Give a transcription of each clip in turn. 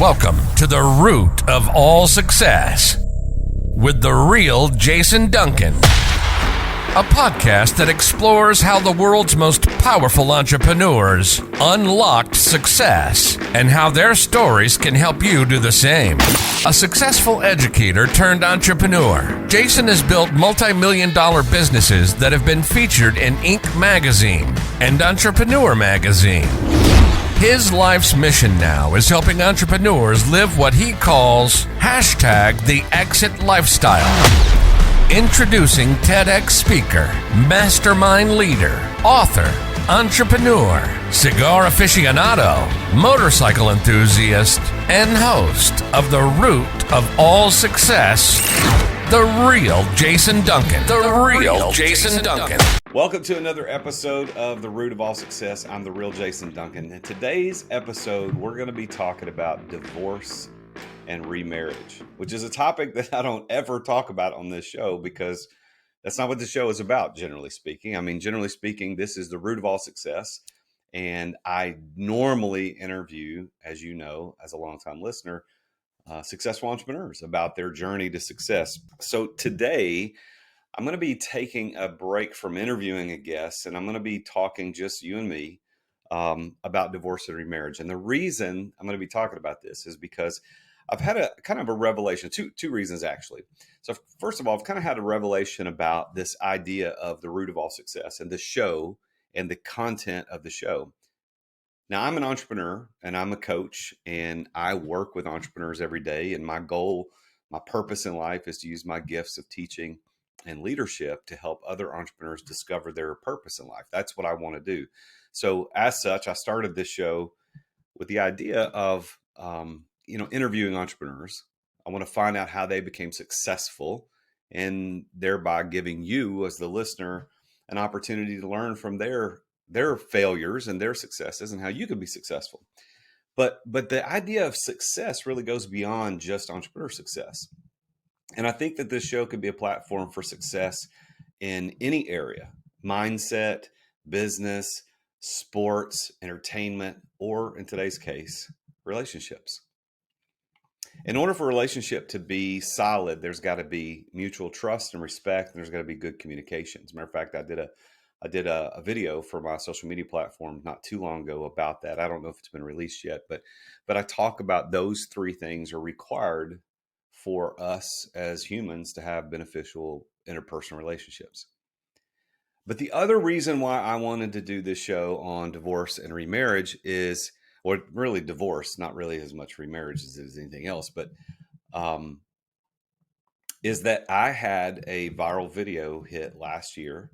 Welcome to the root of all success with the real Jason Duncan, a podcast that explores how the world's most powerful entrepreneurs unlocked success and how their stories can help you do the same. A successful educator turned entrepreneur, Jason has built multi-million-dollar businesses that have been featured in Inc. magazine and Entrepreneur magazine. His life's mission now is helping entrepreneurs live what he calls #the exit lifestyle. Introducing TEDx speaker, mastermind leader, author, entrepreneur, cigar aficionado, motorcycle enthusiast, and host of The Root of All Success, the real Jason Duncan. The real Jason Duncan. Welcome to another episode of The Root of All Success. I'm the real Jason Duncan. In today's episode, we're going to be talking about divorce and remarriage, which is a topic that I don't ever talk about on this show because that's not what the show is about, generally speaking. I mean, generally speaking, this is The Root of All Success. And I normally interview, as you know, as a longtime listener, successful entrepreneurs about their journey to success. So today, I'm going to be taking a break from interviewing a guest, and I'm going to be talking just you and me about divorce and remarriage. And the reason I'm going to be talking about this is because I've had a kind of a revelation, two reasons actually. So first of all, I've kind of had a revelation about this idea of the root of all success and the show and the content of the show. Now, I'm an entrepreneur and I'm a coach, and I work with entrepreneurs every day. And my goal, my purpose in life is to use my gifts of teaching and leadership to help other entrepreneurs discover their purpose in life. That's what I want to do. So as such, I started this show with the idea of, interviewing entrepreneurs. I want to find out how they became successful and thereby giving you as the listener an opportunity to learn from their failures and their successes and how you can be successful. But the idea of success really goes beyond just entrepreneur success. And I think that this show could be a platform for success in any area: mindset, business, sports, entertainment, or in today's case, relationships. In order for a relationship to be solid, there's got to be mutual trust and respect, and there's got to be good communication. As a matter of fact, I did a video for my social media platform not too long ago about that. I don't know if it's been released yet, but I talk about those three things are required for us as humans to have beneficial interpersonal relationships. But the other reason why I wanted to do this show on divorce and remarriage is, or really divorce, not really as much remarriage as it is anything else, but is that I had a viral video hit last year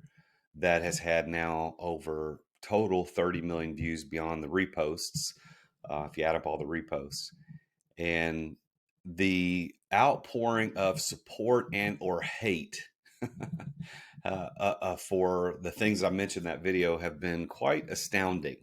that has had now over total 30 million views beyond the reposts, if you add up all the reposts. And the outpouring of support and or hate for the things I mentioned in that video have been quite astounding,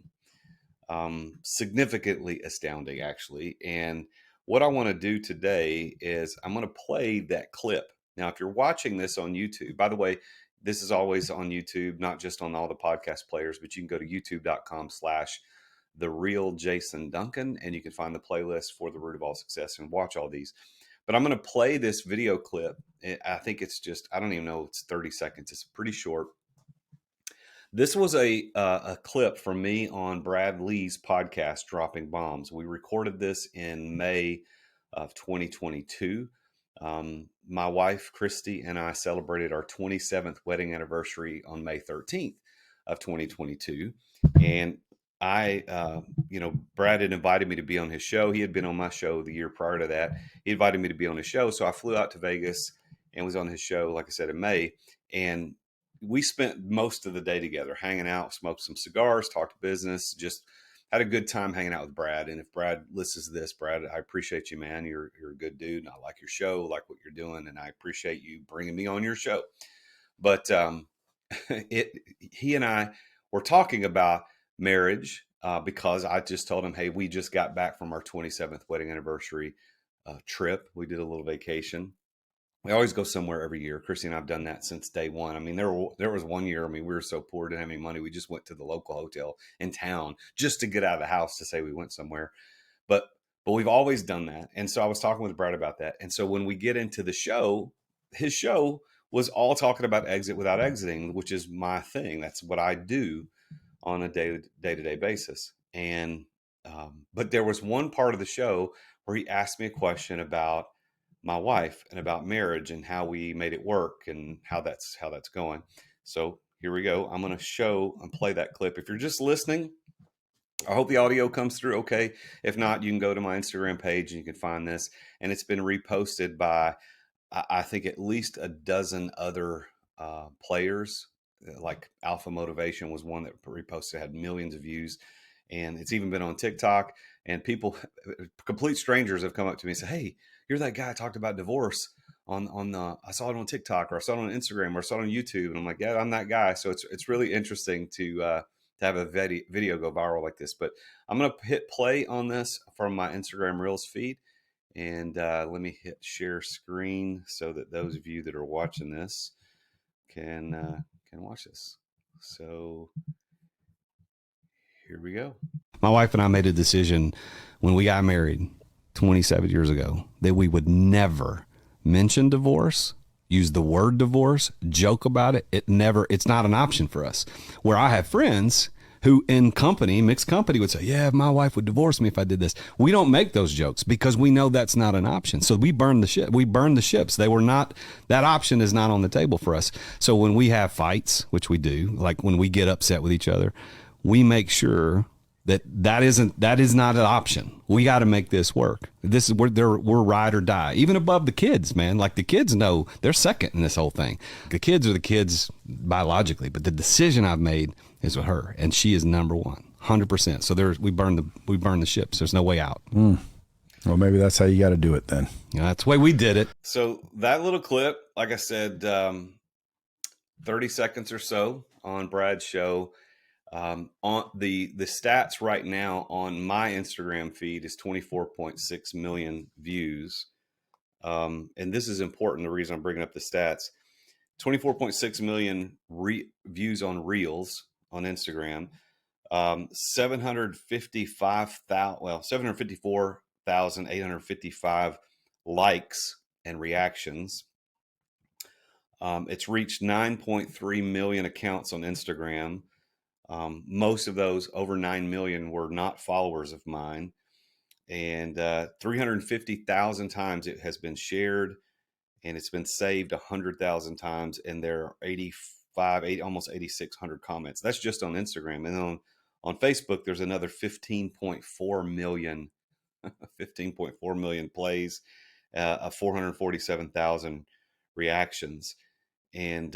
significantly astounding, actually. And what I want to do today is I'm going to play that clip. Now, if you're watching this on YouTube, by the way, this is always on YouTube, not just on all the podcast players, but you can go to youtube.com/The Real Jason Duncan, and you can find the playlist for The Root of All Success and watch all these. But I'm going to play this video clip. I think it's just, I don't even know, it's 30 seconds. It's pretty short. This was a clip from me on Brad Lee's podcast, Dropping Bombs. We recorded this in May of 2022. My wife, Christy, and I celebrated our 27th wedding anniversary on May 13th of 2022. And Brad had invited me to be on his show. He had been on my show the year prior to that. He invited me to be on his show. So I flew out to Vegas and was on his show, like I said, in May. And we spent most of the day together, hanging out, smoked some cigars, talked business, just had a good time hanging out with Brad. And if Brad listens to this, Brad, I appreciate you, man. You're a good dude. And I like your show, like what you're doing. And I appreciate you bringing me on your show. But he and I were talking about marriage because I just told him, hey, we just got back from our 27th wedding anniversary trip. We did a little vacation. We always go somewhere every year. Christy and I have done that since day one. I mean, there was one year, I mean, we were so poor, didn't have any money. We just went to the local hotel in town just to get out of the house to say we went somewhere. But but we've always done that. And so I was talking with Brad about that. And so when we get into the show, his show was all talking about exit without exiting, which is my thing. That's what I do on a day-to-day basis. And but there was one part of the show where he asked me a question about my wife and about marriage and how we made it work and how that's going. So here we go. I'm going to show and play that clip. If you're just listening, I hope the audio comes through okay. If not, you can go to my Instagram page and you can find this. And it's been reposted by, I think, at least a dozen other players. Like Alpha Motivation was one that reposted, had millions of views. And it's even been on TikTok. And people, complete strangers, have come up to me and said, "Hey, you're that guy I talked about divorce on I saw it on TikTok, or I saw it on Instagram, or I saw it on YouTube." And I'm like, "Yeah, I'm that guy." So it's really interesting to have a video go viral like this. But I'm going to hit play on this from my Instagram Reels feed. And let me hit share screen so that those of you that are watching this can watch this. So here we go. My wife and I made a decision when we got married 27 years ago that we would never mention divorce, use the word divorce, joke about it. It's not an option for us. Where I have friends who in mixed company would say, "Yeah, my wife would divorce me if I did this." We don't make those jokes because we know that's not an option. So we burn the ship. We burn the ships. That option is not on the table for us. So when we have fights, which we do, like when we get upset with each other, we make sure that is not an option. We got to make this work. This is we're ride or die, even above the kids, man. Like the kids know they're second in this whole thing. The kids are the kids biologically, but the decision I've made is with her, and she is number one, 100%. So we burn the ships. There's no way out. Well, maybe that's how you got to do it then. Yeah, that's the way we did it. So that little clip, like I said, 30 seconds or so on Brad's show. On the stats right now on my Instagram feed is 24.6 million views. And this is important. The reason I'm bringing up the stats, 24.6 million views on Reels on Instagram, 754,855 likes and reactions. It's reached 9.3 million accounts on Instagram. Most of those, over 9 million, were not followers of mine. And 350,000 times it has been shared, and it's been saved 100,000 times. And there are almost 8,600 comments. That's just on Instagram. And then on Facebook, there's another 15.4 million, 15.4 million plays, 447,000 reactions. And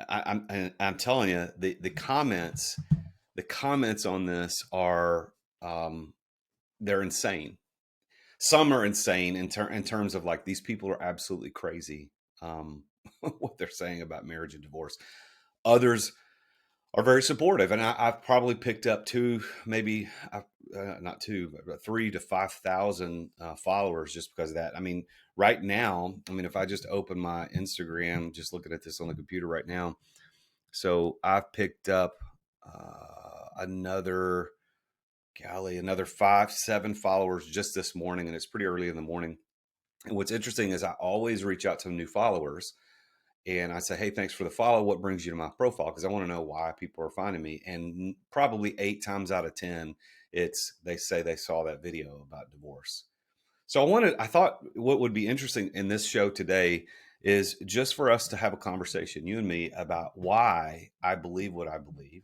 I'm telling you, the comments on this are they're insane. Some are insane in terms of like, these people are absolutely crazy what they're saying about marriage and divorce. Others are very supportive, and I've probably picked up not 3 to 5,000 followers just because of that. I mean, right now, if I just open my Instagram, just looking at this on the computer right now, so I've picked up another 5-7 followers just this morning, and it's pretty early in the morning. And what's interesting is I always reach out to new followers, and I say, "Hey, thanks for the follow. What brings you to my profile?" Because I want to know why people are finding me. And probably 8 times out of 10, they say they saw that video about divorce. So I thought what would be interesting in this show today is just for us to have a conversation, you and me, about why I believe what I believe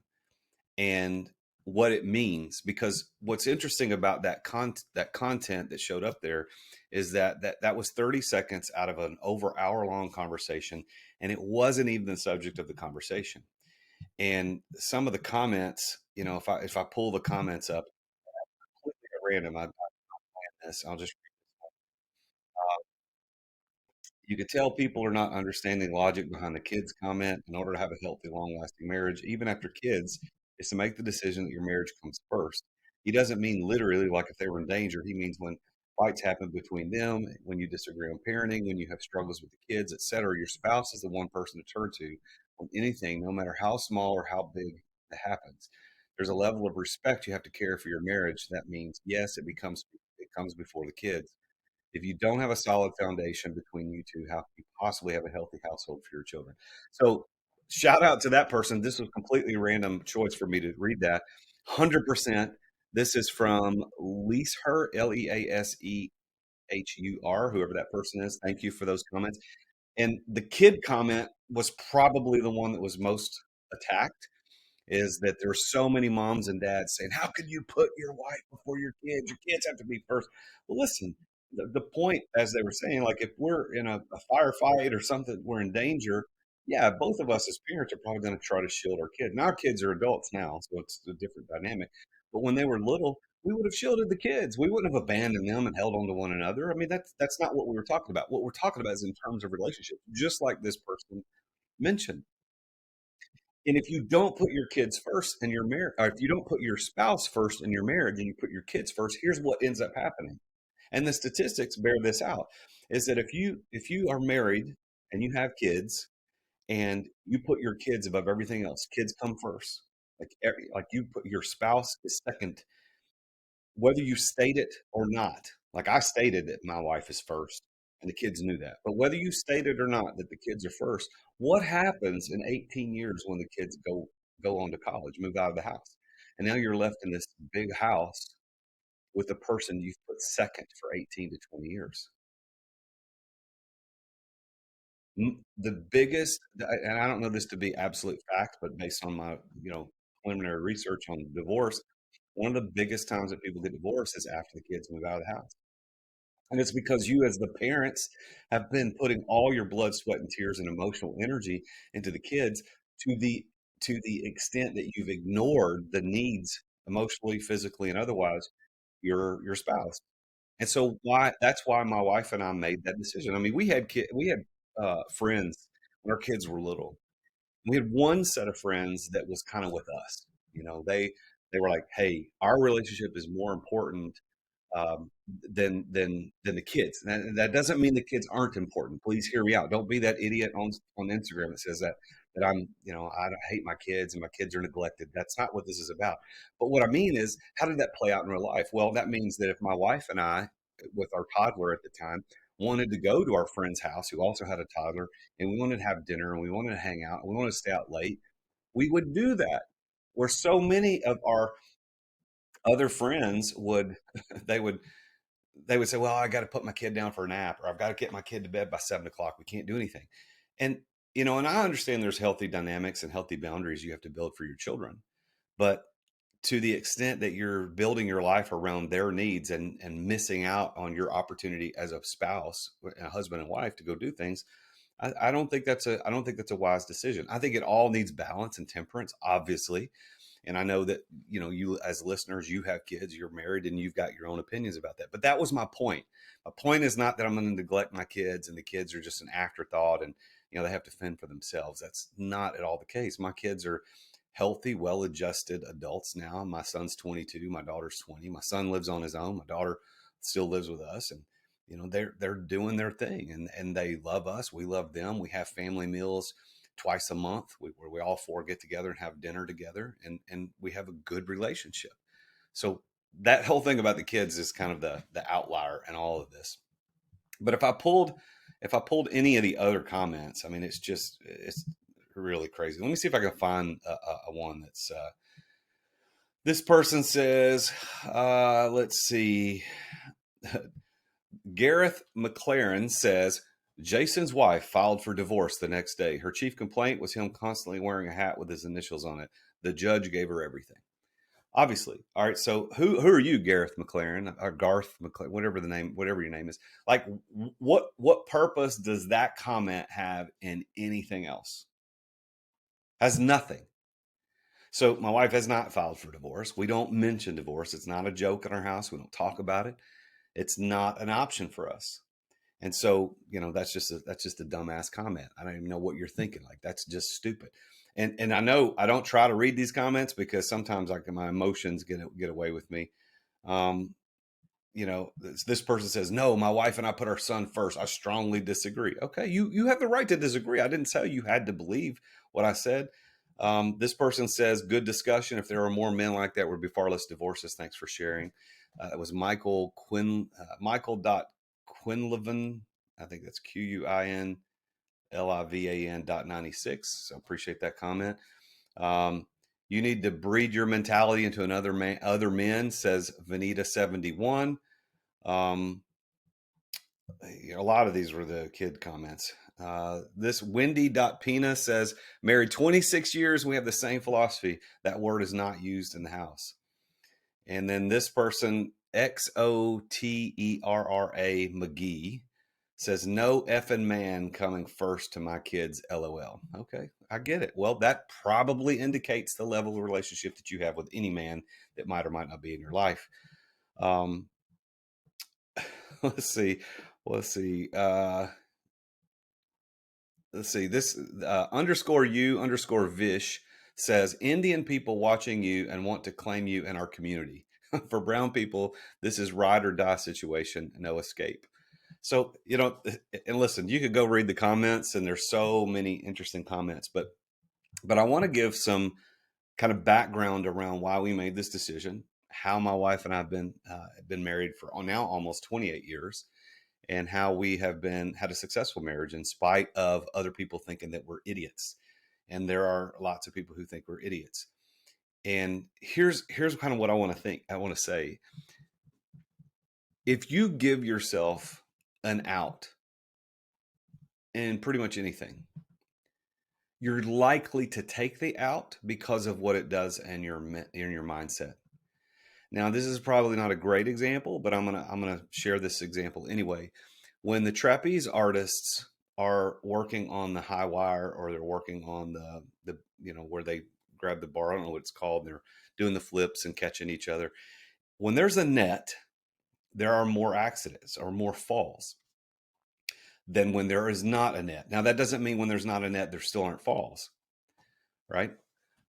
and what it means. Because what's interesting about that content that showed up there is that was 30 seconds out of an over hour-long conversation, and it wasn't even the subject of the conversation. And some of the comments, if I pull the comments up, completely at random, I'll just you could tell people are not understanding logic behind the kids comment. "In order to have a healthy, long-lasting marriage, even after kids, is to make the decision that your marriage comes first." He doesn't mean literally like if they were in danger. He means when fights happen between them, when you disagree on parenting, when you have struggles with the kids, etc. Your spouse is the one person to turn to on anything, no matter how small or how big it happens. There's a level of respect you have to care for your marriage. That means, yes, it comes before the kids. If you don't have a solid foundation between you two, how can you possibly have a healthy household for your children? So, shout out to that person. This was completely random choice for me to read that. 100%. This is from Leashur, Leashur, whoever that person is. Thank you for those comments. And the kid comment was probably the one that was most attacked, is that there's so many moms and dads saying, "How can you put your wife before your kids? Your kids have to be first." Well, listen, the point, as they were saying, like if we're in a firefight or something, we're in danger. Yeah, both of us as parents are probably going to try to shield our kids. Now our kids are adults now, so it's a different dynamic. But when they were little, we would have shielded the kids. We wouldn't have abandoned them and held on to one another. I mean, that's not what we were talking about. What we're talking about is in terms of relationships, just like this person mentioned. And if you don't put your kids first in your marriage, or if you don't put your spouse first in your marriage and you put your kids first, here's what ends up happening. And the statistics bear this out, is that if you are married and you have kids and you put your kids above everything else, kids come first. Like you put your spouse is second, whether you state it or not. Like I stated that my wife is first and the kids knew that. But whether you state it or not that the kids are first, what happens in 18 years when the kids go on to college, move out of the house? And now you're left in this big house with a person you've put second for 18 to 20 years. The biggest, and I don't know this to be absolute fact, but based on my, preliminary research on divorce, one of the biggest times that people get divorced is after the kids move out of the house. And it's because you, as the parents, have been putting all your blood, sweat, and tears and emotional energy into the kids to the extent that you've ignored the needs emotionally, physically, and otherwise your spouse. And so that's why my wife and I made that decision. I mean, we had friends when our kids were little. We had one set of friends that was kind of with us. They were like, "Hey, our relationship is more important than the kids." And that doesn't mean the kids aren't important. Please hear me out. Don't be that idiot on Instagram that says that I hate my kids and my kids are neglected. That's not what this is about. But what I mean is, how did that play out in real life? Well, that means that if my wife and I, with our toddler at the time, wanted to go to our friend's house who also had a toddler, and we wanted to have dinner and we wanted to hang out and we wanted to stay out late, we would do that. Where so many of our other friends would they would they would say, "Well, I got to put my kid down for a nap, or I've got to get my kid to bed by 7 o'clock. We can't do anything." And and I understand there's healthy dynamics and healthy boundaries you have to build for your children, but to the extent that you're building your life around their needs and missing out on your opportunity as a spouse, a husband and wife, to go do things, I don't think that's a wise decision. I think it all needs balance and temperance, obviously. And I know that, you as listeners, you have kids, you're married, and you've got your own opinions about that. But that was my point. My point is not that I'm going to neglect my kids and the kids are just an afterthought and, they have to fend for themselves. That's not at all the case. My kids are healthy, well-adjusted adults now. My son's 22, my daughter's 20. My son lives on his own. My daughter still lives with us. And, they're doing their thing and they love us. We love them. We have family meals twice a month where we all four get together and have dinner together, and we have a good relationship. So that whole thing about the kids is kind of the outlier in all of this. But if I pulled any of the other comments, I mean, it's really crazy. Let me see if I can find a one that's this person says, let's see. Gareth McLaren says, Jason's wife filed for divorce the next day. Her chief complaint was him constantly wearing a hat with his initials on it. The judge gave her everything. Obviously. All right. So who are you, Gareth McLaren or Garth McLaren, whatever your name is? Like, what purpose does that comment have in anything else? Has nothing. So my wife has not filed for divorce. We don't mention divorce. It's not a joke in our house. We don't talk about it. It's not an option for us. And so, that's just a dumbass comment. I don't even know what you're thinking. Like, that's just stupid. And I know I don't try to read these comments because sometimes like my emotions get away with me. This person says, "No, my wife and I put our son first. I strongly disagree." Okay, you have the right to disagree. I didn't tell you had to believe what I said. This person says, "Good discussion. If there were more men like that, would be far less divorces. Thanks for sharing." It was Michael Quinlivan. I think that's QUINLIVAN.96. So appreciate that comment. You need to breed your mentality into other men, says Vanita71. A lot of these were the kid comments. This Wendy.Pina says, married 26 years. We have the same philosophy. That word is not used in the house. And then this person, XOTERRA McGee, says, no effing man coming first to my kids, LOL. Okay, I get it. Well, that probably indicates the level of relationship that you have with any man that might or might not be in your life. Let's see. This _you_vish says, Indian people watching you and want to claim you in our community. For brown people, this is ride or die situation, no escape. So, and listen, you could go read the comments, and there's so many interesting comments, but I want to give some kind of background around why we made this decision, how my wife and I have been married for now almost 28 years, and how we have had a successful marriage in spite of other people thinking that we're idiots. And there are lots of people who think we're idiots. And here's kind of what I want to say. If you give yourself an out in pretty much anything, you're likely to take the out because of what it does in your mindset. Now, this is probably not a great example, but I'm gonna share this example anyway. When the trapeze artists are working on the high wire, or they're working on the where they grab the bar, I don't know what it's called, they're doing the flips and catching each other. When there's a net, there are more accidents or more falls than when there is not a net. Now, that doesn't mean when there's not a net, there still aren't falls, right?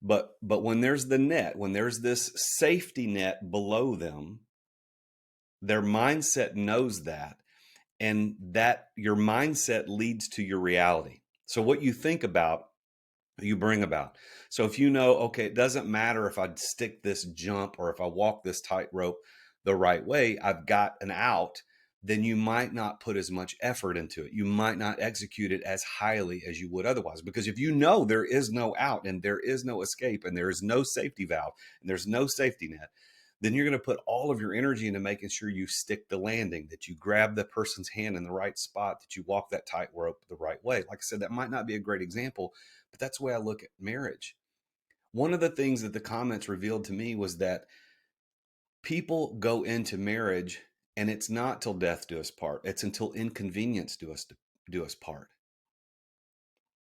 But when there's the net, when there's this safety net below them, their mindset knows that, and that your mindset leads to your reality. So what you think about, you bring about. So if you know, okay, it doesn't matter if I stick this jump or if I walk this tightrope the right way, I've got an out, then you might not put as much effort into it. You might not execute it as highly as you would otherwise. Because if you know there is no out, and there is no escape, and there is no safety valve, and there's no safety net, then you're going to put all of your energy into making sure you stick the landing, that you grab the person's hand in the right spot, that you walk that tightrope the right way. Like I said, that might not be a great example, but that's the way I look at marriage. One of the things that the comments revealed to me was that people go into marriage, and it's not till death do us part. It's until inconvenience do us part.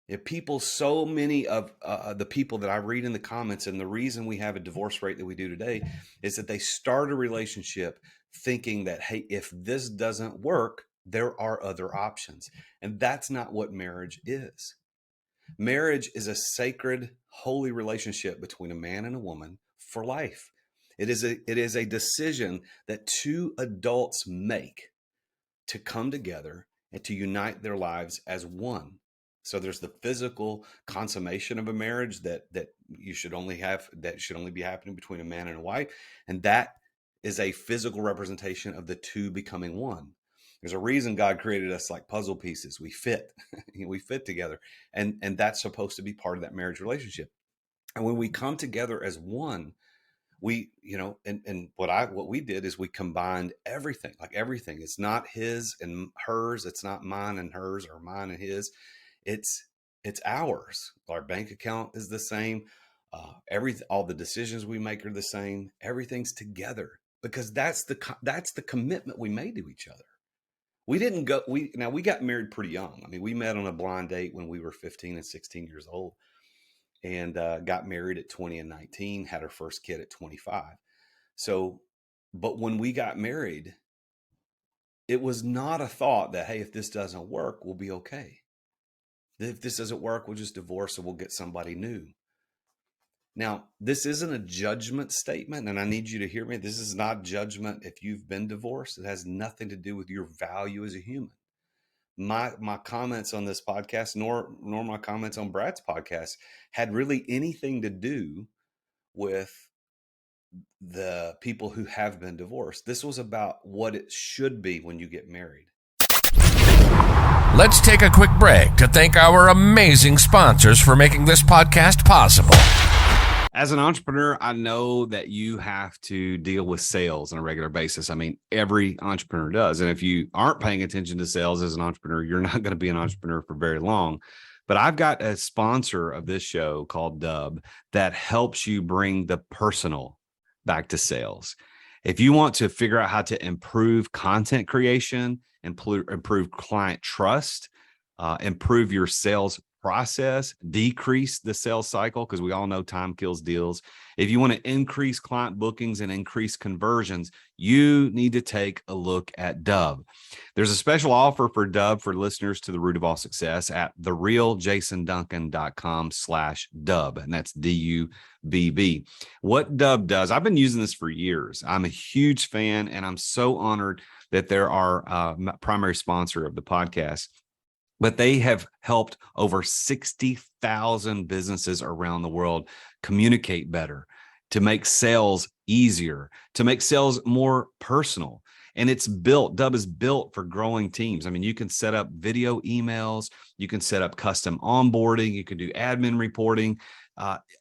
If people, so many of the people that I read in the comments, and the reason we have a divorce rate that we do today, is that they start a relationship thinking that, hey, if this doesn't work, there are other options. And that's not what marriage is. Marriage is a sacred, holy relationship between a man and a woman for life. It is a decision that two adults make to come together and to unite their lives as one. So there's the physical consummation of a marriage that should only be happening between a man and a wife, and that is a physical representation of the two becoming one. There's a reason God created us like puzzle pieces. We fit, we fit together, and that's supposed to be part of that marriage relationship. And when we come together as one, we, and what we did is we combined everything, like everything. It's not his and hers. It's not mine and hers, or mine and his. It's ours. Our bank account is the same. All the decisions we make are the same. Everything's together, because that's the commitment we made to each other. We didn't go, we got married pretty young. I mean, we met on a blind date when we were 15 and 16 years old, and got married at 20 and 19, had our first kid at 25. So, but when we got married, it was not a thought that, hey, if this doesn't work, we'll be okay. If this doesn't work, we'll just divorce and we'll get somebody new. Now, this isn't a judgment statement, and I need you to hear me. This is not judgment if you've been divorced. It has nothing to do with your value as a human. My comments on this podcast, nor my comments on Brad's podcast, had really anything to do with the people who have been divorced. This was about what it should be when you get married. Let's take a quick break to thank our amazing sponsors for making this podcast possible. As an entrepreneur, I know that you have to deal with sales on a regular basis. I mean, every entrepreneur does. And if you aren't paying attention to sales as an entrepreneur, you're not going to be an entrepreneur for very long. But I've got a sponsor of this show called Dub that helps you bring the personal back to sales. If you want to figure out how to improve content creation, improve client trust, improve your sales process, decrease the sales cycle, because we all know time kills deals. If you want to increase client bookings and increase conversions, you need to take a look at Dub. There's a special offer for Dub for listeners to The Root of All Success at therealjasonduncan.com/Dub, and that's DUBB. What Dub does, I've been using this for years. I'm a huge fan, and I'm so honored that they're our primary sponsor of the podcast. But they have helped over 60,000 businesses around the world communicate better, to make sales easier, to make sales more personal. And Dub is built for growing teams. I mean, you can set up video emails, you can set up custom onboarding, you can do admin reporting,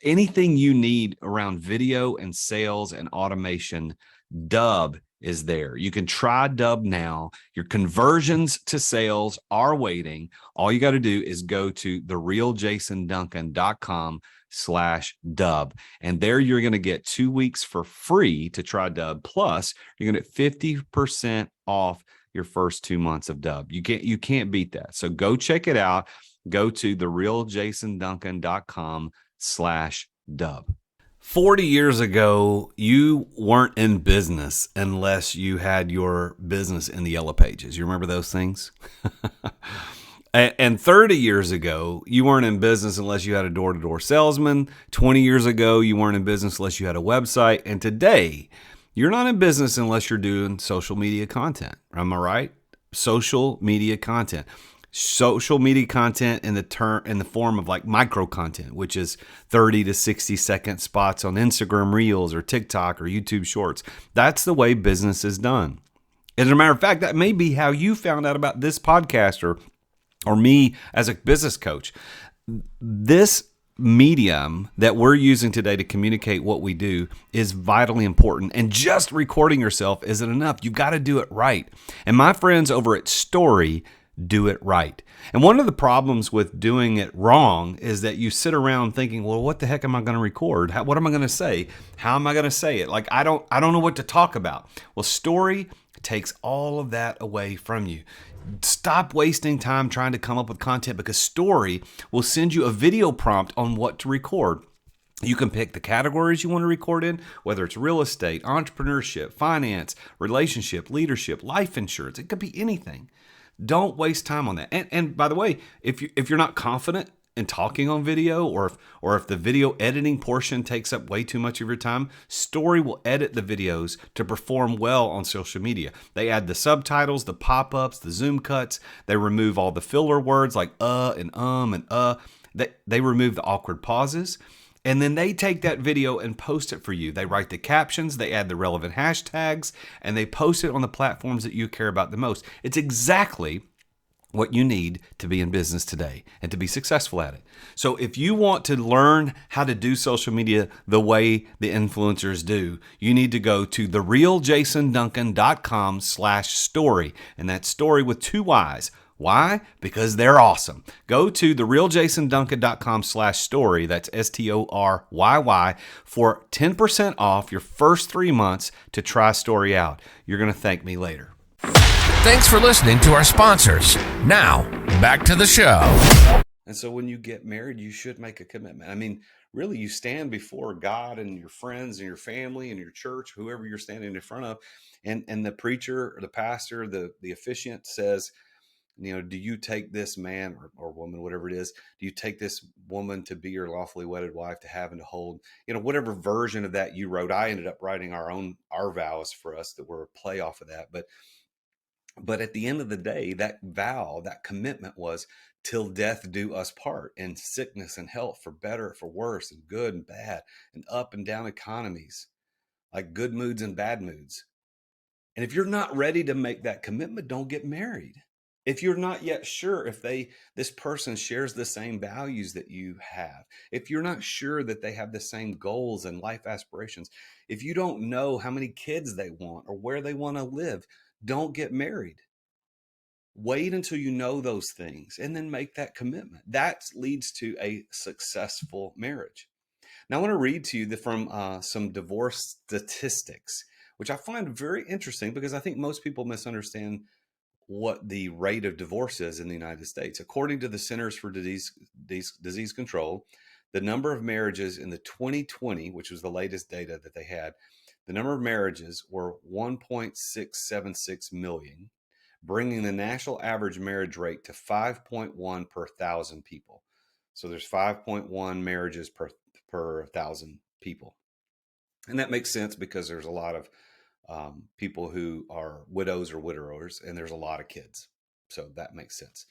anything you need around video and sales and automation. Dub is there. You can try Dub now. Your conversions to sales are waiting. All you got to do is go to therealjasonduncan.com/Dub. And there you're going to get 2 weeks for free to try Dub. Plus, you're going to get 50% off your first 2 months of Dub. You can't beat that. So go check it out. Go to therealjasonduncan.com/Dub. 40 years ago, you weren't in business unless you had your business in the Yellow Pages. You remember those things? And 30 years ago, you weren't in business unless you had a door-to-door salesman. 20 years ago, you weren't in business unless you had a website. And today, you're not in business unless you're doing social media content. Am I right? Social media content. Social media content in the form of like micro content, which is 30 to 60 second spots on Instagram Reels or TikTok or YouTube Shorts. That's the way business is done. As a matter of fact, that may be how you found out about this podcast or me as a business coach. This medium that we're using today to communicate what we do is vitally important. And just recording yourself isn't enough. You got to do it right. And my friends over at Story do it right. And one of the problems with doing it wrong is that you sit around thinking, well, what the heck am I going to record? What am I going to say? How am I going to say it? Like, I don't know what to talk about. Well, Story takes all of that away from you. Stop wasting time trying to come up with content, because Story will send you a video prompt on what to record. You can pick the categories you want to record in, whether it's real estate, entrepreneurship, finance, relationship, leadership, life insurance. It could be anything. Don't waste time on that. And by the way, if you're not confident in talking on video, or if the video editing portion takes up way too much of your time, Story will edit the videos to perform well on social media. They add the subtitles, the pop-ups, the zoom cuts. They remove all the filler words like and and. They remove the awkward pauses. And then they take that video and post it for you. They write the captions, they add the relevant hashtags, and they post it on the platforms that you care about the most. It's exactly what you need to be in business today and to be successful at it. So if you want to learn how to do social media the way the influencers do, you need to go to therealjasonduncan.com/story. And that's story with 2 Y's. Why? Because they're awesome. Go to therealjasonduncan.com/story. That's STORYY for 10% off your first 3 months to try Story out. You're going to thank me later. Thanks for listening to our sponsors. Now, back to the show. And so when you get married, you should make a commitment. I mean, really, you stand before God and your friends and your family and your church, whoever you're standing in front of, and the preacher or the pastor, the officiant says, do you take this man or woman, whatever it is, do you take this woman to be your lawfully wedded wife, to have and to hold, whatever version of that you wrote. I ended up writing our vows for us that were a play off of that. But at the end of the day, that vow, that commitment was till death do us part, in sickness and health, for better, for worse, and good and bad, and up and down economies. like good moods and bad moods. And if you're not ready to make that commitment, don't get married. If you're not yet sure if this person shares the same values that you have, if you're not sure that they have the same goals and life aspirations, if you don't know how many kids they want or where they want to live, don't get married. Wait until you know those things and then make that commitment. That leads to a successful marriage. Now, I want to read to you from some divorce statistics, which I find very interesting because I think most people misunderstand what the rate of divorce is in the United States. According to the Centers for Disease Control, the number of marriages in the 2020, which was the latest data that they had, the number of marriages were 1.676 million, bringing the national average marriage rate to 5.1 per thousand people. So there's 5.1 marriages per thousand people. And that makes sense because there's a lot of people who are widows or widowers, and there's a lot of kids. So that makes sense.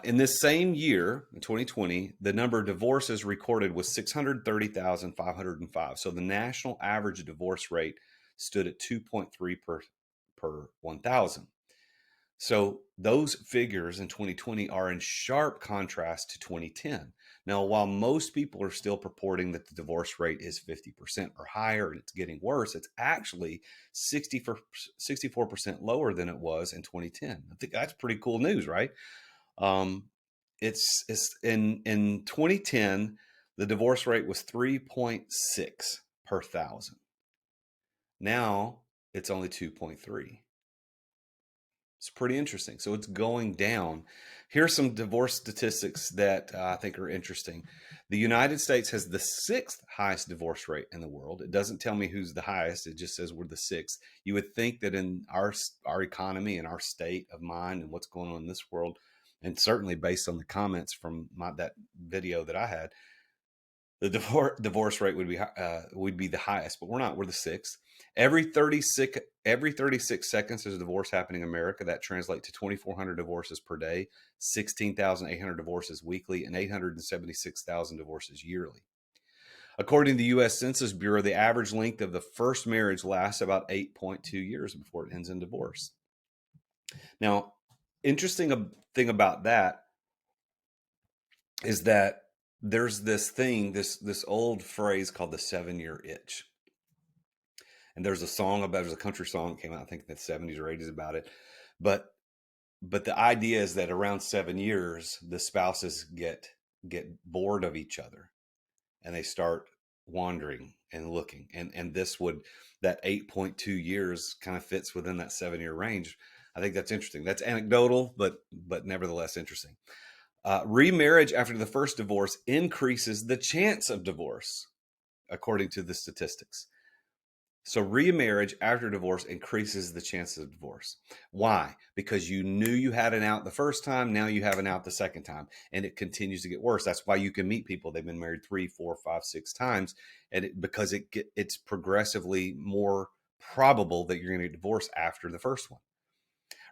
In this same year, in 2020, the number of divorces recorded was 630,505. So the national average divorce rate stood at 2.3 per 1,000. So those figures in 2020 are in sharp contrast to 2010. Now, while most people are still purporting that the divorce rate is 50% or higher and it's getting worse, it's actually 64% lower than it was in 2010. I think that's pretty cool news, right? It's in 2010, the divorce rate was 3.6 per thousand. Now it's only 2.3. It's pretty interesting. So it's going down. Here's some divorce statistics that I think are interesting. The United States has the sixth highest divorce rate in the world. It doesn't tell me who's the highest. It just says we're the sixth. You would think that in our economy and our state of mind and what's going on in this world, and certainly based on the comments from that video that I had, the divorce rate would be the highest, but we're not. We're the sixth. Every 36 seconds there's a divorce happening in America. That translates to 2,400 divorces per day, 16,800 divorces weekly, and 876,000 divorces yearly. According to the U.S. Census Bureau, the average length of the first marriage lasts about 8.2 years before it ends in divorce. Now, interesting thing about that is that there's this thing, this old phrase called the 7-year itch. And there's a country song that came out, I think in the 70s or 80s about it. But the idea is that around 7 years, the spouses get bored of each other and they start wandering and looking. And that 8.2 years kind of fits within that 7-year range. I think that's interesting. That's anecdotal, but nevertheless interesting. Remarriage after the first divorce increases the chance of divorce, according to the statistics. So remarriage after divorce increases the chances of divorce. Why? Because you knew you had an out the first time. Now you have an out the second time, and it continues to get worse. That's why you can meet people. They've been married 3, 4, 5, 6 times, and because it's progressively more probable that you're going to get divorced after the first one.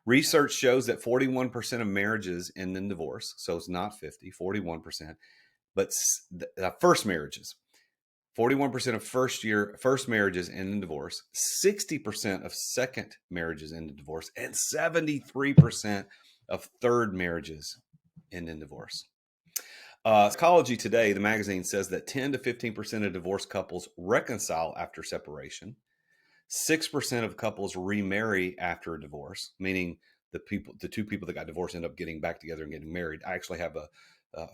Research shows that 41% of marriages end in divorce. So it's not 50, 41%. But first marriages, 41% of first marriages end in divorce, 60% of second marriages end in divorce, and 73% of third marriages end in divorce. Psychology Today, the magazine, says that 10 to 15% of divorced couples reconcile after separation. 6% of couples remarry after a divorce, meaning the two people that got divorced end up getting back together and getting married. I actually have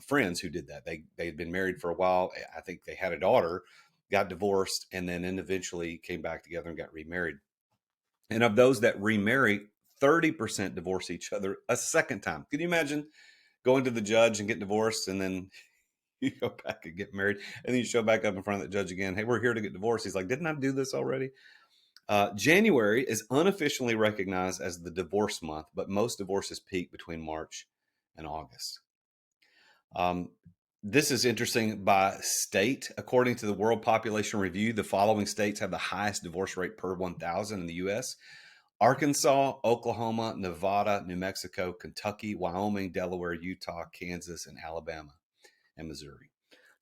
friends who did that. They'd been married for a while. I think they had a daughter, got divorced, and then eventually came back together and got remarried. And of those that remarry, 30% divorce each other a second time. Can you imagine going to the judge and getting divorced, and then you go back and get married, and then you show back up in front of the judge again? Hey, we're here to get divorced. He's like, didn't I do this already? January is unofficially recognized as the divorce month, but most divorces peak between March and August. This is interesting by state. According to the World Population Review, the following states have the highest divorce rate per 1,000 in the U.S. Arkansas, Oklahoma, Nevada, New Mexico, Kentucky, Wyoming, Delaware, Utah, Kansas, and Alabama, and Missouri.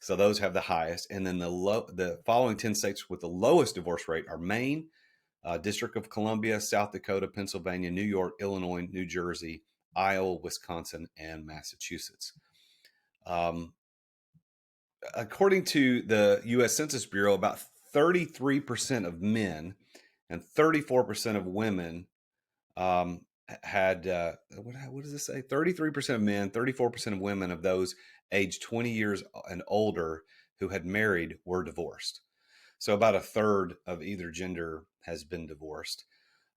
So those have the highest. And then the following 10 states with the lowest divorce rate are Maine, District of Columbia, South Dakota, Pennsylvania, New York, Illinois, New Jersey, Iowa, Wisconsin, and Massachusetts. According to the U.S. Census Bureau, about 33% of men and 34% of women had, what does this say? 33% of men, 34% of women of those aged 20 years and older who had married were divorced. So about a third of either gender has been divorced.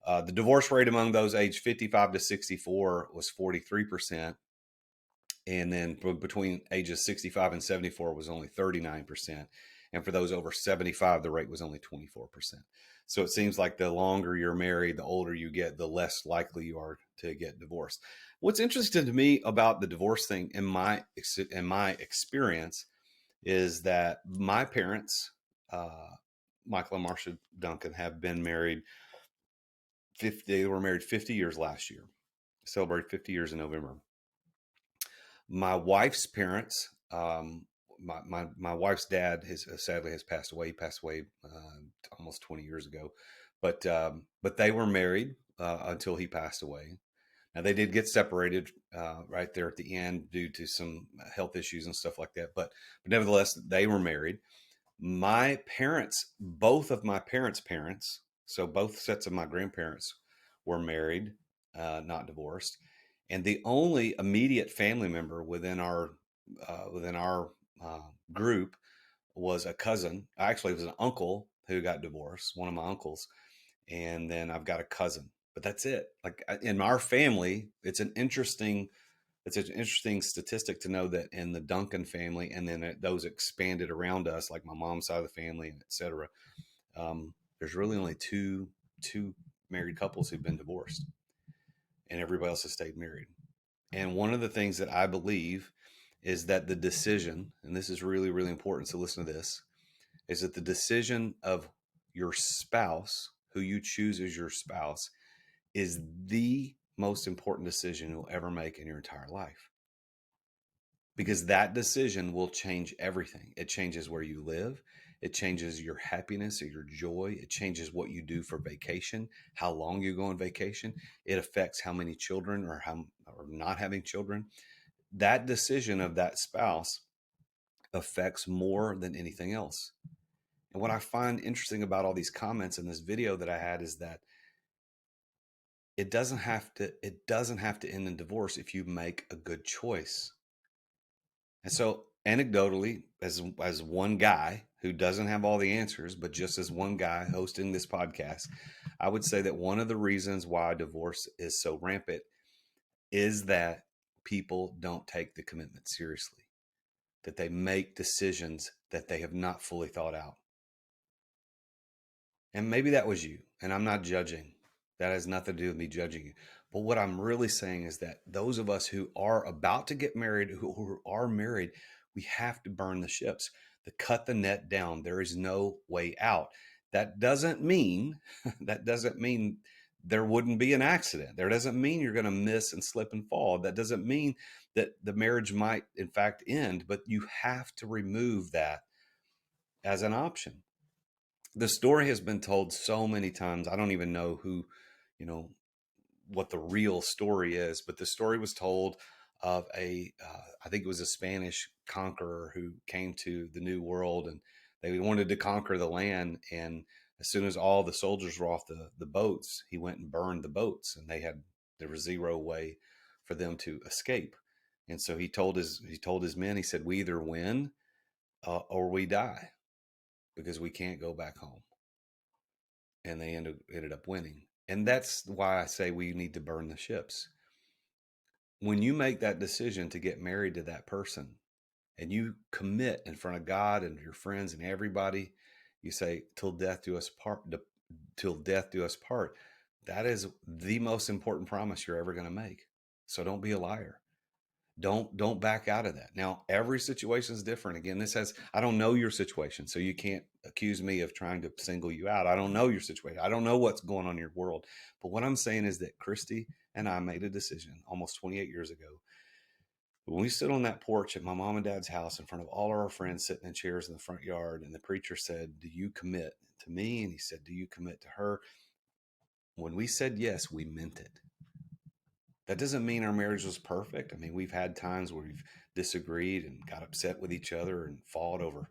The divorce rate among those aged 55 to 64 was 43%. And then between ages 65 and 74 was only 39%. And for those over 75, the rate was only 24%. So it seems like the longer you're married, the older you get, the less likely you are to get divorced. What's interesting to me about the divorce thing in my experience is that my parents, Michael and Marcia Duncan, have been married they were married 50 years last year. Celebrated 50 years in November. My wife's parents, my wife's dad sadly has passed away. He passed away almost 20 years ago, but they were married until he passed away. Now they did get separated right there at the end due to some health issues and stuff like that. But nevertheless, they were married. My parents, both of my parents, so both sets of my grandparents were married, not divorced. And the only immediate family member within our group was a cousin. Actually, it was an uncle who got divorced, one of my uncles, and then I've got a cousin. But that's it. Like in our family, it's an interesting statistic to know that in the Duncan family, and then those expanded around us, like my mom's side of the family, and et cetera. There's really only two married couples who've been divorced, and everybody else has stayed married. And one of the things that I believe is that the decision, and this is really, really important, so listen to this, is that the decision of your spouse, who you choose as your spouse, is the most important decision you'll ever make in your entire life. Because that decision will change everything. It changes where you live. It changes your happiness or your joy. It changes what you do for vacation, how long you go on vacation. It affects how many children or not having children. That decision of that spouse affects more than anything else. And what I find interesting about all these comments in this video that I had is that it doesn't have to end in divorce if you make a good choice. And so anecdotally, as one guy who doesn't have all the answers, but just as one guy hosting this podcast, I would say that one of the reasons why divorce is so rampant is that people don't take the commitment seriously, that they make decisions that they have not fully thought out. And maybe that was you, and I'm not judging. That has nothing to do with me judging you. But what I'm really saying is that those of us who are about to get married, who are married, we have to burn the ships, to cut the net down. There is no way out. That doesn't mean there wouldn't be an accident. There doesn't mean you're going to miss and slip and fall. That doesn't mean that the marriage might in fact end, but you have to remove that as an option. The story has been told so many times. I don't even know who, what the real story is, but the story was told of I think it was a Spanish conqueror who came to the New World, and they wanted to conquer the land. And as soon as all the soldiers were off the boats, he went and burned the boats, and there was zero way for them to escape. And so he told his men, he said, we either win or we die, because we can't go back home. And they ended up winning. And that's why I say we need to burn the ships. When you make that decision to get married to that person, and you commit in front of God and your friends and everybody, you say, till death do us part, that is the most important promise you're ever going to make. So don't be a liar. Don't back out of that. Now, every situation is different. Again, I don't know your situation, so you can't accuse me of trying to single you out. I don't know your situation. I don't know what's going on in your world. But what I'm saying is that Christy and I made a decision almost 28 years ago When we stood on that porch at my mom and dad's house in front of all of our friends sitting in chairs in the front yard, and the preacher said, "Do you commit to me?" And he said, "Do you commit to her?" When we said yes, we meant it. That doesn't mean our marriage was perfect. I mean, we've had times where we've disagreed and got upset with each other and fought over,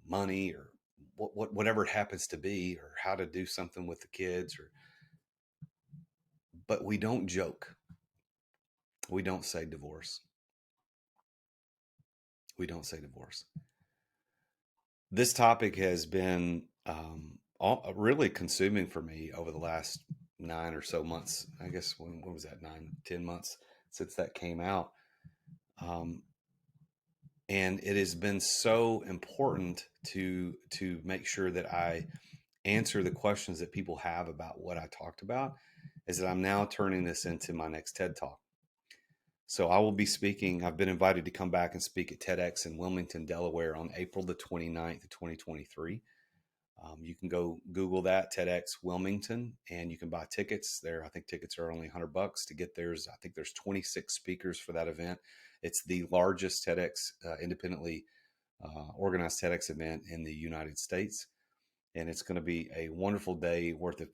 money or whatever it happens to be, or how to do something with the kids, but we don't joke. We don't say divorce. We don't say divorce. This topic has been really consuming for me over the last 9 or so months. I guess when was that, 9, 10 months since that came out. And it has been so important to make sure that I answer the questions that people have about what I talked about, is that I'm now turning this into my next TED Talk. So I will be speaking. I've been invited to come back and speak at TEDx in Wilmington, Delaware on April the 29th of 2023. You can go Google that, TEDx Wilmington, and you can buy tickets there. I think tickets are only $100 to get there. I think there's 26 speakers for that event. It's the largest TEDx, independently organized TEDx event in the United States. And it's going to be a wonderful day worth of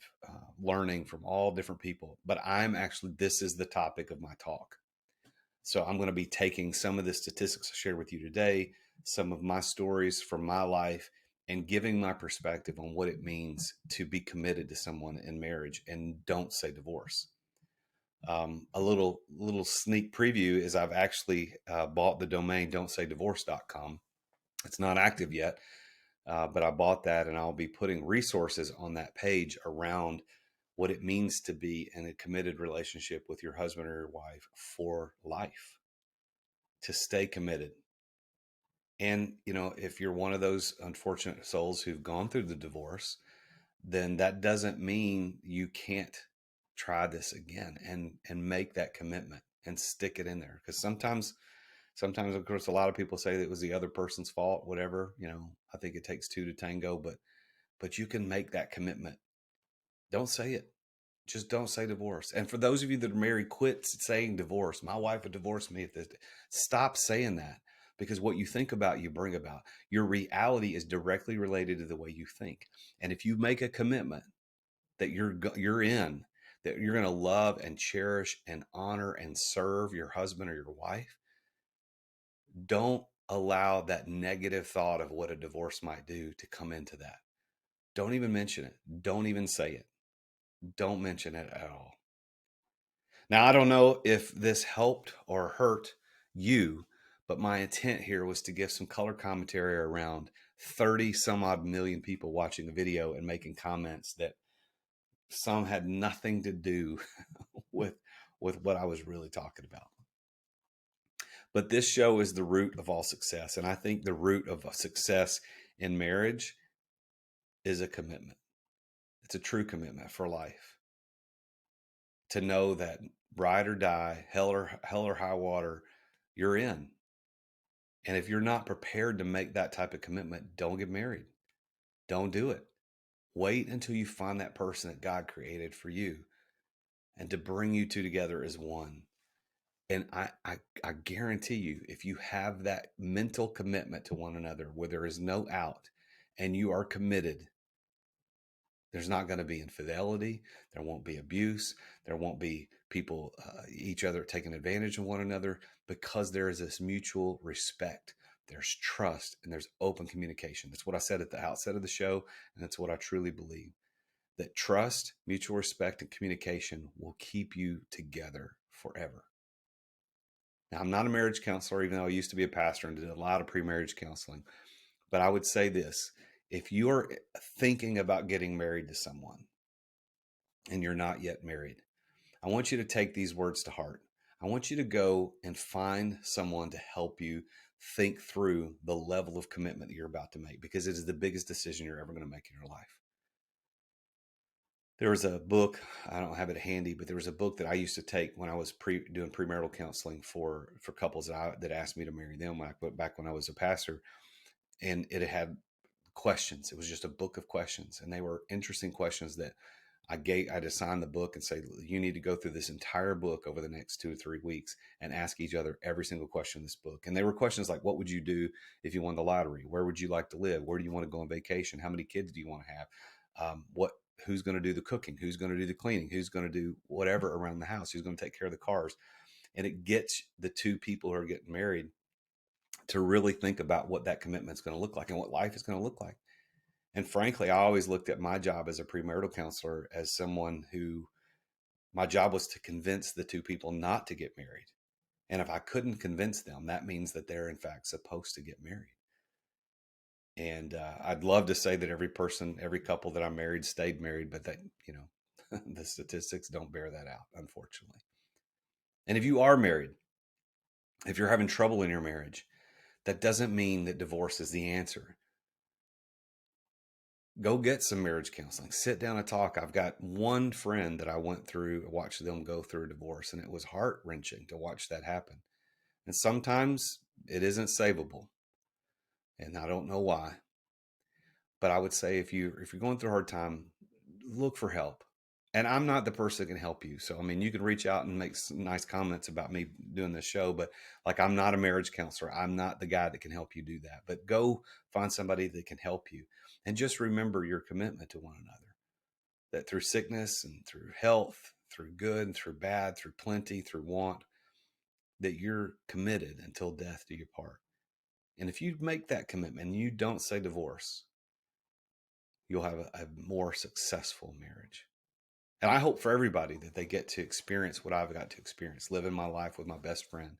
learning from all different people. But this is the topic of my talk. So I'm going to be taking some of the statistics I shared with you today, some of my stories from my life, and giving my perspective on what it means to be committed to someone in marriage and don't say divorce. A little sneak preview is I've actually bought the domain don'tsaydivorce.com. It's not active yet, but I bought that, and I'll be putting resources on that page around what it means to be in a committed relationship with your husband or your wife for life, to stay committed. And, if you're one of those unfortunate souls who've gone through the divorce, then that doesn't mean you can't try this again and make that commitment and stick it in there. Because sometimes, of course, a lot of people say that it was the other person's fault, whatever. I think it takes two to tango, but you can make that commitment. Don't say it. Just don't say divorce. And for those of you that are married, quit saying divorce. My wife would divorce me if this. Stop saying that, because what you think about, you bring about. Your reality is directly related to the way you think. And if you make a commitment that you're in, that you're going to love and cherish and honor and serve your husband or your wife, don't allow that negative thought of what a divorce might do to come into that. Don't even mention it. Don't even say it. Don't mention it at all. Now, I don't know if this helped or hurt you, but my intent here was to give some color commentary around 30 some odd million people watching the video and making comments that some had nothing to do with what I was really talking about. But this show is the root of all success. And I think the root of success in marriage is a commitment. It's a true commitment for life. To know that ride or die, hell or high water, you're in. And if you're not prepared to make that type of commitment, don't get married. Don't do it. Wait until you find that person that God created for you and to bring you two together as one. And I guarantee you, if you have that mental commitment to one another where there is no out and you are committed, there's not going to be infidelity. There won't be abuse. There won't be people, each other taking advantage of one another, because there is this mutual respect. There's trust and there's open communication. That's what I said at the outset of the show. And that's what I truly believe, that trust, mutual respect, and communication will keep you together forever. Now, I'm not a marriage counselor, even though I used to be a pastor and did a lot of pre-marriage counseling. But I would say this: if you are thinking about getting married to someone and you're not yet married, I want you to take these words to heart. I want you to go and find someone to help you think through the level of commitment that you're about to make, because it is the biggest decision you're ever going to make in your life. There was a book, I don't have it handy, but there was a book that I used to take when I was doing premarital counseling for couples that asked me to marry them back when I was a pastor. And it had questions. It was just a book of questions. And they were interesting questions that I'd assign the book and say, you need to go through this entire book over the next 2 or 3 weeks and ask each other every single question in this book. And they were questions like, what would you do if you won the lottery? Where would you like to live? Where do you want to go on vacation? How many kids do you want to have? Who's going to do the cooking? Who's going to do the cleaning? Who's going to do whatever around the house? Who's going to take care of the cars? And it gets the two people who are getting married to really think about what that commitment is going to look like and what life is going to look like. And frankly, I always looked at my job as a premarital counselor as someone who my job was to convince the two people not to get married. And if I couldn't convince them, that means that they're in fact supposed to get married. And I'd love to say that every couple that I married stayed married, but that, the statistics don't bear that out, unfortunately. And if you are married, if you're having trouble in your marriage, that doesn't mean that divorce is the answer. Go get some marriage counseling. Sit down and talk. I've got one friend that I watched them go through a divorce, and it was heart-wrenching to watch that happen. And sometimes it isn't savable. And I don't know why. But I would say if you're going through a hard time, look for help. And I'm not the person that can help you. So, you can reach out and make some nice comments about me doing this show, but I'm not a marriage counselor. I'm not the guy that can help you do that. But go find somebody that can help you. And just remember your commitment to one another. That through sickness and through health, through good and through bad, through plenty, through want, that you're committed until death do you part. And if you make that commitment and you don't say divorce, you'll have a more successful marriage. And I hope for everybody that they get to experience what I've got to experience, living my life with my best friend.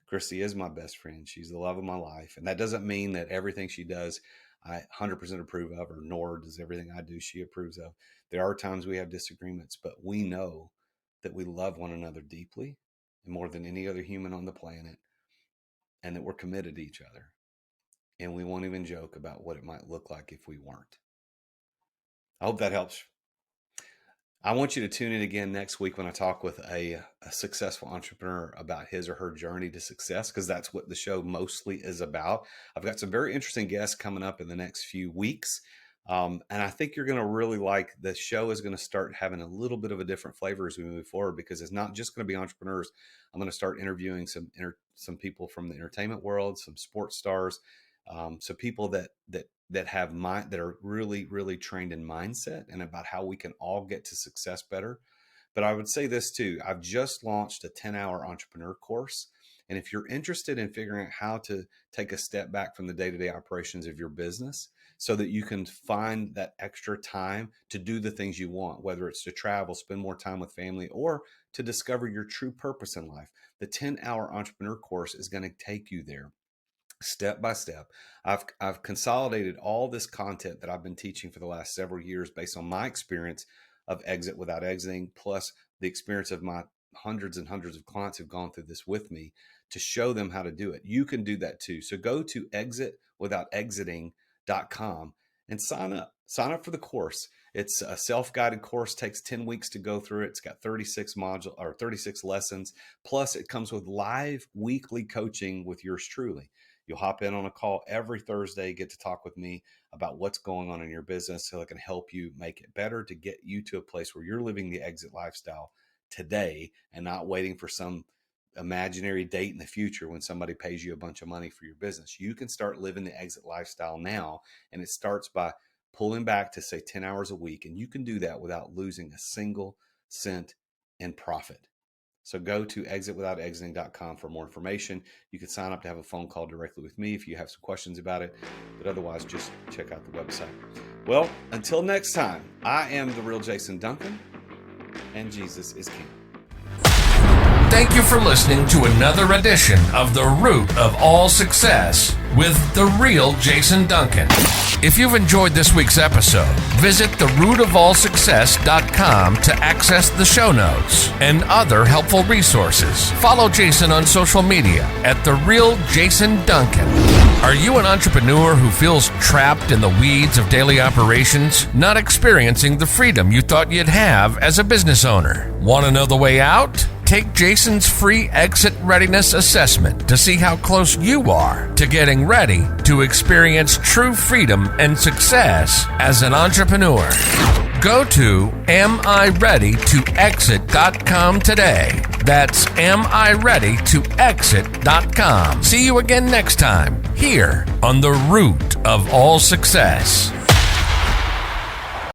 Christy is my best friend. She's the love of my life. And that doesn't mean that everything she does, I 100% approve of, or nor does everything I do she approves of. There are times we have disagreements, but we know that we love one another deeply and more than any other human on the planet, and that we're committed to each other. And we won't even joke about what it might look like if we weren't. I hope that helps. I want you to tune in again next week when I talk with a successful entrepreneur about his or her journey to success, because that's what the show mostly is about. I've got some very interesting guests coming up in the next few weeks. And I think you're going to really like the show. Is going to start having a little bit of a different flavor as we move forward, because it's not just going to be entrepreneurs. I'm going to start interviewing some people from the entertainment world, some sports stars, so people that are really, really trained in mindset and about how we can all get to success better. But I would say this too. I've just launched a 10-hour entrepreneur course. And if you're interested in figuring out how to take a step back from the day-to-day operations of your business so that you can find that extra time to do the things you want, whether it's to travel, spend more time with family, or to discover your true purpose in life, the 10-hour entrepreneur course is going to take you there. Step by step. I've consolidated all this content that I've been teaching for the last several years based on my experience of exit without exiting, plus the experience of my hundreds and hundreds of clients who've gone through this with me, to show them how to do it. You can do that too. So go to exitwithoutexiting.com and sign up. Sign up for the course. It's a self-guided course, takes 10 weeks to go through it. It's got 36 lessons. Plus it comes with live weekly coaching with yours truly. You'll hop in on a call every Thursday, get to talk with me about what's going on in your business so I can help you make it better to get you to a place where you're living the exit lifestyle today and not waiting for some imaginary date in the future when somebody pays you a bunch of money for your business. You can start living the exit lifestyle now, and it starts by pulling back to say 10 hours a week, and you can do that without losing a single cent in profit. So go to exitwithoutexiting.com for more information. You can sign up to have a phone call directly with me if you have some questions about it, but otherwise just check out the website. Well, until next time, I am the real Jason Duncan, and Jesus is King. Thank you for listening to another edition of The Root of All Success with the real Jason Duncan. If you've enjoyed this week's episode, visit therootofallsuccess.com to access the show notes and other helpful resources. Follow Jason on social media at The Real Jason Duncan. Are you an entrepreneur who feels trapped in the weeds of daily operations, not experiencing the freedom you thought you'd have as a business owner? Want to know the way out? Take Jason's free exit readiness assessment to see how close you are to getting ready to experience true freedom and success as an entrepreneur. Go to amireadytoexit.com today. That's amireadytoexit.com. See you again next time here on The Root of All Success.